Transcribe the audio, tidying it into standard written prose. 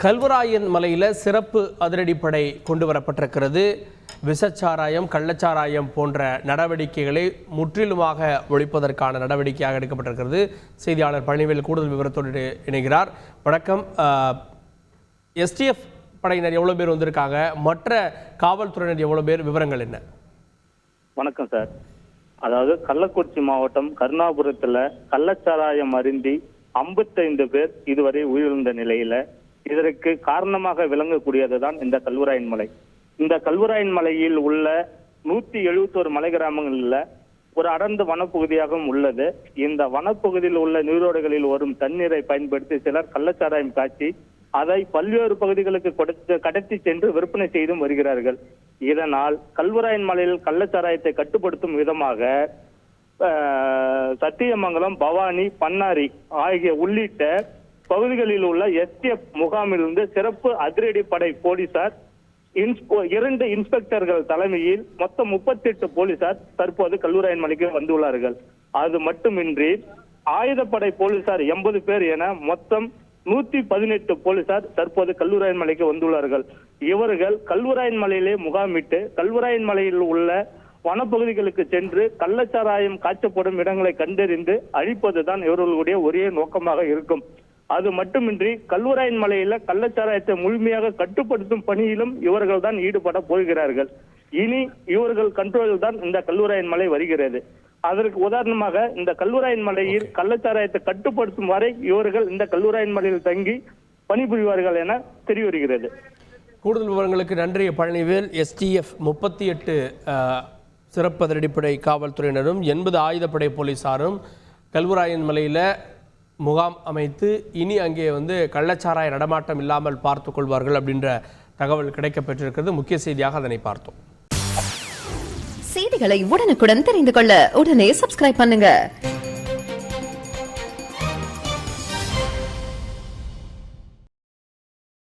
கல்வராயன் மலையில் சிறப்பு அதிரடிப்படை கொண்டு வரப்பட்டிருக்கிறது. விஷச்சாராயம், கள்ளச்சாராயம் போன்ற நடவடிக்கைகளை முற்றிலுமாக ஒழிப்பதற்கான நடவடிக்கையாக எடுக்கப்பட்டிருக்கிறது. செய்தியாளர் பழனிவேல் கூடுதல் விவரத்தோடு இணைகிறார். வணக்கம். எஸ்டிஎஃப் படையினர் எவ்வளோ பேர் வந்திருக்காங்க, மற்ற காவல்துறையினர் எவ்வளோ பேர், விவரங்கள் என்ன? வணக்கம் சார். அதாவது கள்ளக்குறிச்சி மாவட்டம் கருணாபுரத்துல கள்ளச்சாராயம் அருந்தி 55 பேர் இதுவரை உயிரிழந்த நிலையில இதற்கு காரணமாக விளங்கக்கூடியதுதான் இந்த கல்வராயன் மலை. இந்த கல்வராயன் மலையில் உள்ள 171 மலை கிராமங்களில் ஒரு அடர்ந்த வனப்பகுதியாகவும் உள்ளது. இந்த வனப்பகுதியில் உள்ள நீரோடைகளில் வரும் தண்ணீரை பயன்படுத்தி சிலர் கள்ளச்சாராயம் காய்ச்சி அதை பல்வேறு பகுதிகளுக்கு கடத்தி சென்று விற்பனை செய்தும் வருகிறார்கள். இதனால் கல்வராயன் மலையில் கள்ளச்சாராயத்தை கட்டுப்படுத்தும் விதமாக சத்தியமங்கலம், பவானி, பன்னாரி ஆகிய உள்ளிட்ட பகுதிகளில் உள்ள எஸ்டிஎஃப் முகாமிலிருந்து சிறப்பு அதிரடிப்படை போலீசார் 2 இன்ஸ்பெக்டர்கள் தலைமையில் மொத்தம் 38 போலீசார் தற்போது கல்வராயன் மலைக்கு வந்துள்ளார்கள். அது மட்டுமின்றி ஆயுதப்படை போலீசார் 80 பேர் என மொத்தம் 118 போலீசார் தற்போது கல்வராயன் மலைக்கு வந்துள்ளார்கள். இவர்கள் கல்வராயன் மலையிலே முகாமிட்டு கல்வராயன் மலையில் உள்ள வனப்பகுதிகளுக்கு சென்று கள்ளச்சாராயம் காய்ச்சப்படும் இடங்களை கண்டறிந்து அழிப்பதுதான் இவர்களுடைய ஒரே நோக்கமாக இருக்கும். அது மட்டுமின்றி கல்வராயன் மலையில கள்ளச்சாராயத்தை முழுமையாக கட்டுப்படுத்தும் பணியிலும் இவர்கள் தான் ஈடுபட போகிறார்கள். இனி இவர்கள் கண்ட்ரோலில் தான் இந்த கல்வராயன் மலை வருகிறது. அதற்கு உதாரணமாக இந்த கல்வராயன் மலையில் கள்ளச்சாராயத்தை கட்டுப்படுத்தும் வரை இவர்கள் இந்த கல்வராயன் மலையில் தங்கி பணிபுரிவார்கள் என தெரிய வருகிறது. கூடுதல் விவரங்களுக்கு நன்றி பழனிவேல். எஸ்டிஎஃப் 38 சிறப்பு அதிரடிப்படை காவல்துறையினரும் 80 ஆயுதப்படை போலீசாரும் கல்வராயன் மலையில் முகாம் அமைத்து இனி அங்கே கள்ளச்சாராய நடமாட்டம் இல்லாமல் பார்த்து கொள்வார்கள் அப்படின்ற தகவல் கிடைக்கப்பெற்றிருக்கிறது. முக்கிய செய்தியாக அதனை பார்த்தோம். செய்திகளை உடனுக்குடன் தெரிந்து கொள்ள உடனே சப்ஸ்கிரைப் பண்ணுங்க.